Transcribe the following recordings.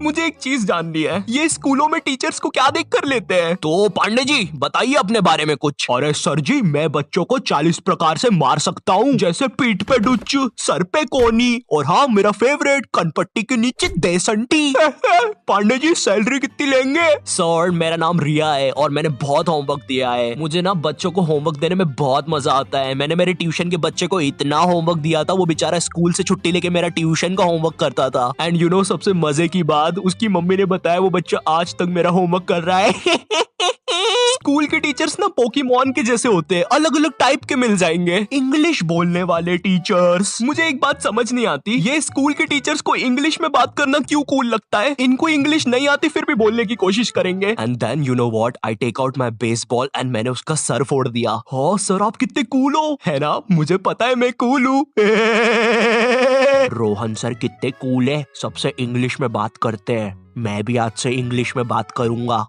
मुझे एक चीज जाननी है, ये स्कूलों में टीचर्स को क्या देख कर लेते हैं? तो पांडे जी बताइए अपने बारे में कुछ। अरे सर जी, मैं बच्चों को 40 प्रकार से मार सकता हूँ, जैसे पीठ पे डुच्च, सर पे कोनी, और हाँ मेरा फेवरेट, कनपट्टी के नीचे देसंटी। पांडे जी सैलरी कितनी लेंगे? सर मेरा नाम रिया है और मैंने बहुत होमवर्क दिया है। मुझे ना बच्चों को होमवर्क देने में बहुत मजा आता है। मैंने मेरे ट्यूशन के बच्चे को इतना होमवर्क दिया था, वो बेचारा स्कूल से छुट्टी लेके मेरा ट्यूशन का होमवर्क करता था। एंड यू नो सबसे मजे की बात, उसकी मम्मी ने बताया वो बच्चा आज तक मेरा होमवर्क कर रहा है। स्कूल के टीचर्स ना पोकेमॉन के जैसे होते हैं, अलग अलग टाइप के मिल जाएंगे। इंग्लिश बोलने वाले टीचर्स। मुझे एक बात समझ नहीं आती, ये स्कूल के टीचर्स को इंग्लिश में बात करना क्यों कूल लगता है? इनको इंग्लिश नहीं आती फिर भी बोलने की कोशिश करेंगे। And then you know what, I take out my baseball एंड मैंने उसका सर फोड़ दिया। हाँ सर आप कितने कूल हो, है ना? मुझे पता है मैं कूल हूँ। रोहन सर कितने कूल है, सबसे इंग्लिश में बात करते हैं। मैं भी आज से इंग्लिश में बात करूंगा।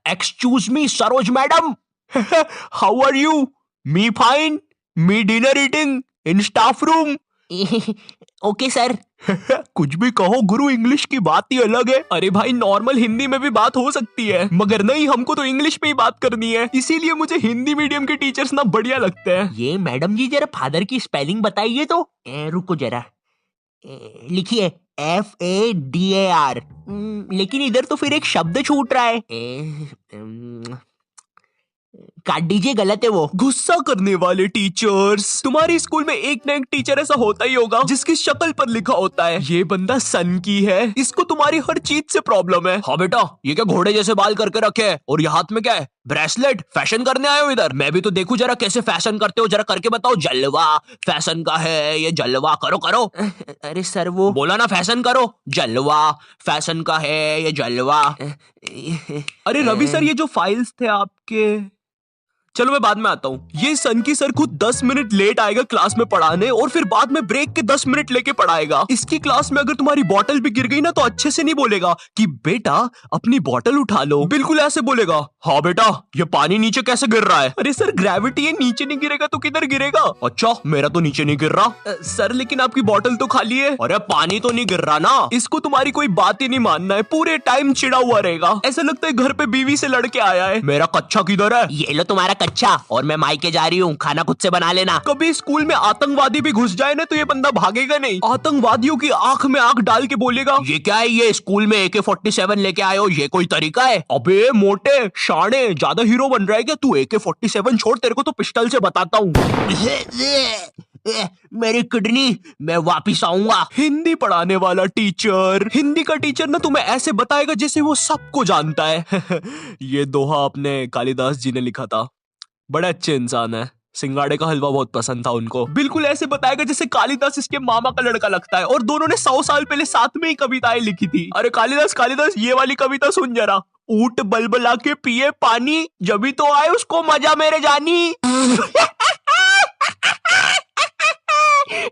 Excuse me, Saroj madam. How are you? Me fine. Me dinner eating in staff room. Okay sir. कुछ भी कहो गुरु, इंग्लिश की बात ही अलग है। अरे भाई नॉर्मल हिंदी में भी बात हो सकती है, मगर नहीं, हमको तो इंग्लिश में ही बात करनी है। इसीलिए मुझे हिंदी मीडियम के टीचर्स ना बढ़िया लगते हैं। ये मैडम जी जरा फादर की स्पेलिंग बताइए तो। रुको जरा, लिखिए FADAR। लेकिन इधर तो फिर एक शब्द छूट रहा है। काट दीजिए, गलत है वो। गुस्सा करने वाले टीचर्स। तुम्हारे स्कूल में एक ना एक टीचर ऐसा होता ही होगा जिसकी शक्ल पर लिखा होता है ये बंदा सन की है, इसको तुम्हारी हर चीज से प्रॉब्लम है। हाँ बेटा, ये क्या घोड़े जैसे बाल करके रखे है, और ये हाथ में क्या है? ब्रेसलेट। फैशन करने आए हो इधर? मैं भी तो देखूं जरा कैसे फैशन करते हो, जरा करके बताओ। जलवा फैशन का है ये, जलवा करो करो। अरे सर वो बोला ना फैशन करो, जलवा फैशन का है ये, जलवा। अरे रवि सर, ये जो फाइल्स थे आपके, चलो मैं बाद में आता हूँ। ये सन की सर खुद 10 मिनट लेट आएगा क्लास में पढ़ाने, और फिर बाद में ब्रेक के 10 मिनट लेके पढ़ाएगा। इसकी क्लास में अगर तुम्हारी बॉटल भी गिर गई ना तो अच्छे से नहीं बोलेगा कि बेटा अपनी बॉटल उठा लो, बिल्कुल ऐसे बोलेगा, हाँ बेटा ये पानी नीचे कैसे गिर रहा है? अरे सर ग्रेविटी है, नीचे नहीं गिरेगा तो किधर गिरेगा? अच्छा मेरा तो नीचे नहीं गिर रहा। सर लेकिन आपकी बॉटल तो खाली है। अरे पानी तो नहीं गिर रहा ना। इसको तुम्हारी कोई बात ही नहीं मानना है, पूरे टाइम चिड़ा हुआ रहेगा, ऐसा लगता है घर पे बीवी से लड़के आया है। मेरा कच्चा किधर है? ये लो तुम्हारा अच्छा, और मैं मायके जा रही हूँ, खाना खुद से बना लेना। कभी स्कूल में आतंकवादी भी घुस जाए ना तो ये बंदा भागेगा नहीं, आतंकवादियों की आंख में आंख डाल के बोलेगा, ये क्या है, ये स्कूल में AK-47 लेके आए हो, ये कोई तरीका है? अबे मोटे शाणे, ज्यादा हीरो बन रहा है क्या तू? AK-47 छोड़, तेरे को तो पिस्टल से बताता हूँ। मेरी किडनी, मैं वापिस आऊंगा। हिंदी पढ़ाने वाला टीचर। हिंदी का टीचर ना तुम्हें ऐसे बताएगा जैसे वो सबको जानता है। ये दोहा अपने कालिदास जी ने लिखा था, बड़े अच्छे इंसान है। सिंगाड़े का हलवा बहुत पसंद था उनको। बिल्कुल ऐसे बताएगा जैसे कालिदास इसके मामा का लड़का लगता है, और दोनों ने 100 साल पहले साथ में ही कविताएं लिखी थी। अरे कालिदास कालिदास, ये वाली कविता सुन जरा। ऊंट बलबला के पिए पानी, जब भी तो आए उसको मजा मेरे जानी।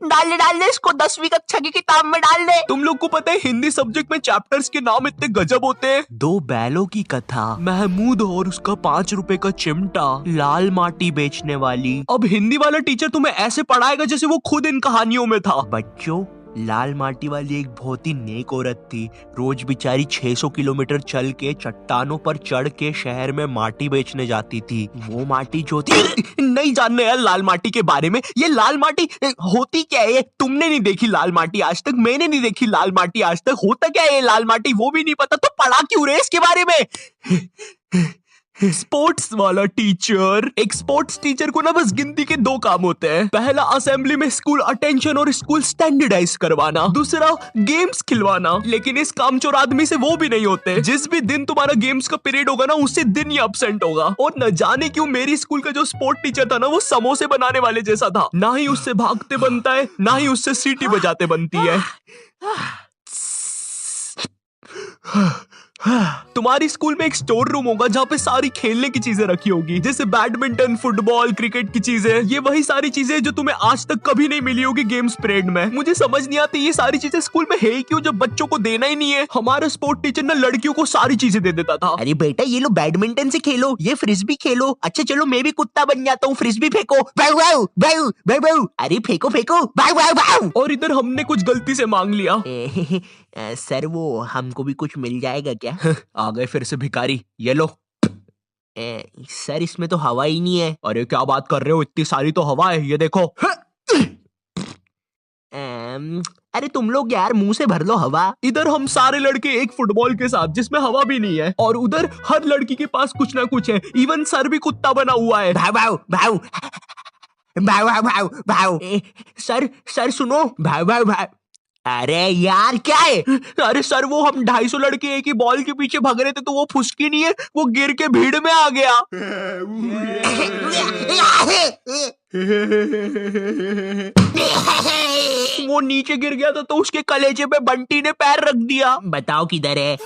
डाल दे इसको 10वीं कक्षा की किताब में डाल दे। तुम लोग को पता है हिंदी सब्जेक्ट में चैप्टर्स के नाम इतने गजब होते हैं। 2 बैलों की कथा, महमूद और उसका 5 रुपए का चिमटा, लाल माटी बेचने वाली। अब हिंदी वाला टीचर तुम्हें ऐसे पढ़ाएगा जैसे वो खुद इन कहानियों में था। बच्चों, लाल माटी वाली एक बहुत ही नेक औरत थी। रोज बेचारी 600 किलोमीटर चल के चट्टानों पर चढ़ के शहर में माटी बेचने जाती थी। वो माटी जो थी नहीं जानने यार लाल माटी के बारे में। ये लाल माटी होती क्या है? तुमने नहीं देखी लाल माटी आज तक, मैंने नहीं देखी लाल माटी आज तक। होता क्या है ये लाल माटी वो भी नहीं पता, तो पढ़ा क्यों रहे इसके बारे में? स्पोर्ट्स वाला टीचर। एक स्पोर्ट्स टीचर को ना बस गिनती के 2 काम होते हैं। पहला असेंबली में स्कूल अटेंशन और स्कूल स्टैंडर्डाइज करवाना, दूसरा गेम्स खिलवाना। लेकिन इस कामचोर आदमी से वो भी नहीं होते। जिस भी दिन तुम्हारा गेम्स का पीरियड होगा ना उसी दिन ही अब्सेंट होगा। और न जाने क्यों मेरी स्कूल का जो स्पोर्ट टीचर था ना वो समोसे बनाने वाले जैसा था। ना ही उससे भागते बनता है, ना ही उससे सीटी बजाते बनती है। तुम्हारी स्कूल में एक स्टोर रूम होगा जहाँ पे सारी खेलने की चीजें रखी होगी, जैसे बैडमिंटन, फुटबॉल, क्रिकेट की चीजें। ये वही सारी चीजें जो तुम्हें आज तक कभी नहीं मिली होगी गेम्स पीरियड में। मुझे समझ नहीं आती ये सारी चीजें स्कूल में है क्यों, जब बच्चों को देना ही नहीं है। हमारा स्पोर्ट टीचर ना लड़कियों को सारी चीजें दे देता था। अरे बेटा ये लो बैडमिंटन से खेलो, ये फ्रिस्बी खेलो। अच्छा चलो मैं भी कुत्ता बन जाता हूँ, फ्रिस्बी फेंको। बाऊ बाऊ बाऊ बाऊ बाऊ। अरे फेंको फेंको, बाऊ बाऊ बाऊ। और इधर हमने कुछ गलती से मांग लिया। सर वो हमको भी कुछ मिल जाएगा क्या? आ गए फिर से भिखारी, ये लो। सर इसमें तो हवा ही नहीं है। अरे क्या बात कर रहे हो, इतनी सारी तो हवा है, ये देखो। अरे तुम लोग यार मुंह से भर लो हवा। इधर हम सारे लड़के एक फुटबॉल के साथ जिसमें हवा भी नहीं है, और उधर हर लड़की के पास कुछ ना कुछ है। इवन सर भी कुत्ता बना हुआ है। भाव भाव भाव भाव भाव भाव भाव। सर सर सुनो, भाव भाव भाव। अरे यार क्या है? अरे सर वो हम 250 लड़के एक ही बॉल के पीछे भाग रहे थे, तो वो फुसकी नहीं है, वो गिर के भीड़ में आ गया। वो नीचे गिर गया था तो उसके कलेजे पे बंटी ने पैर रख दिया। बताओ किधर है?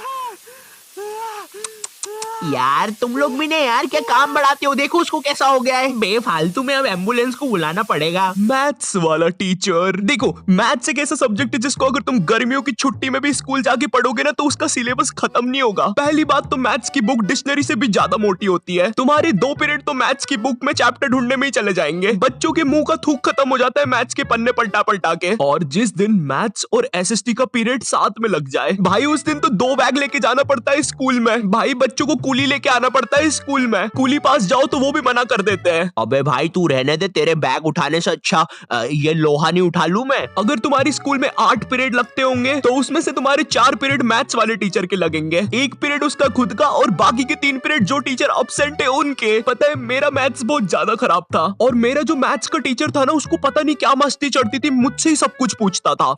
यार तुम लोग भी ने यार क्या काम बढ़ाते हो, देखो उसको कैसा हो गया है। बेफालतू में अब एम्बुलेंस को बुलाना पड़ेगा। मैथ्स वाला टीचर, देखो मैथ्स एक ऐसा सब्जेक्ट है जिसको अगर तुम गर्मियों की छुट्टी में भी स्कूल जाके पढ़ोगे ना तो उसका सिलेबस खत्म नहीं होगा। पहली बात तो मैथ्स की बुक डिक्शनरी से भी ज्यादा मोटी होती है। तुम्हारे 2 पीरियड तो मैथ्स की बुक में चैप्टर ढूंढने में ही चले जाएंगे। बच्चों के मुंह का थूक खत्म हो जाता है मैथ्स के पन्ने पलटा पलटा के। और जिस दिन मैथ्स और एसएसटी का पीरियड साथ में लग जाए भाई, उस दिन तो 2 बैग लेके जाना पड़ता है स्कूल में। भाई बच्चों को कूली लेके आना पड़ता है स्कूल में। कूली पास जाओ तो वो भी मना कर देते हैं। अबे भाई तू रहने दे, तेरे बैग उठाने से अच्छा ये लोहा नहीं उठा लूं मैं। अगर तुम्हारी स्कूल में 8 पीरियड लगते होंगे तो उसमें से तुम्हारे 4 पीरियड मैथ्स वाले टीचर के लगेंगे, 1 पीरियड उसका खुद का, और बाकी के 3 पीरियड जो टीचर एब्सेंट है उनके। पता है मेरा मैथ्स बहुत ज्यादा खराब था, और मेरा जो मैथ्स का टीचर था ना उसको पता नहीं क्या मस्ती चढ़ती थी, मुझसे ही सब कुछ पूछता था।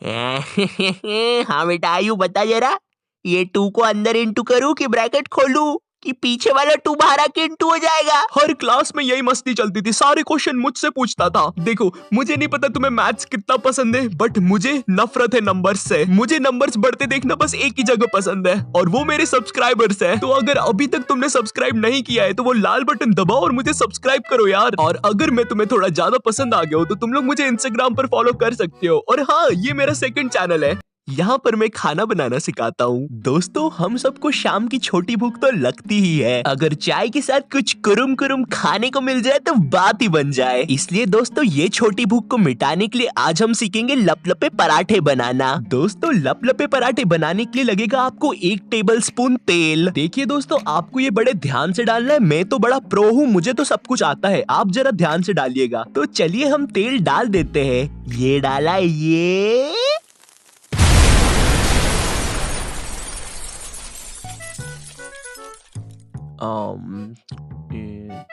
हाँ बेटा आयु बता जरा, ये 2 को अंदर इंटू करूं कि ब्रैकेट खोलूं कि पीछे वाला 2 बाहर आके इंटू हो जाएगा? हर क्लास में यही मस्ती चलती थी, सारे क्वेश्चन मुझसे पूछता था। देखो मुझे नहीं पता तुम्हें मैथ्स कितना पसंद है, बट मुझे नफरत है नंबर्स से। मुझे नंबर्स बढ़ते देखना बस एक ही जगह पसंद है, और वो मेरे सब्सक्राइबर्स है। तो अगर अभी तक तुमने सब्सक्राइब नहीं किया है तो वो लाल बटन दबाओ और मुझे सब्सक्राइब करो यार। और अगर मैं तुम्हें थोड़ा ज्यादा पसंद आ गया हो तो तुम लोग मुझे इंस्टाग्राम पर फॉलो कर सकते हो। और हाँ, ये मेरा 2nd चैनल है, यहाँ पर मैं खाना बनाना सिखाता हूँ। दोस्तों हम सबको शाम की छोटी भूख तो लगती ही है, अगर चाय के साथ कुछ कुरुम कुरुम खाने को मिल जाए तो बात ही बन जाए। इसलिए दोस्तों ये छोटी भूख को मिटाने के लिए आज हम सीखेंगे लपलपे पराठे बनाना। दोस्तों लपलपे पराठे बनाने के लिए लगेगा आपको 1 टेबलस्पून तेल। देखिए दोस्तों आपको ये बड़े ध्यान से डालना है, मैं तो बड़ा प्रो हूँ, मुझे तो सब कुछ आता है, आप जरा ध्यान से डालिएगा। तो चलिए हम तेल डाल देते हैं। ये डाला, ये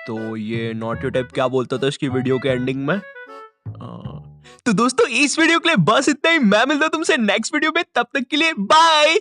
तो ये नॉटी टाइप क्या बोलता था इसकी वीडियो के एंडिंग में। तो दोस्तों इस वीडियो के लिए बस इतना ही। मैं मिलता हूं तुमसे नेक्स्ट वीडियो में, तब तक के लिए बाय।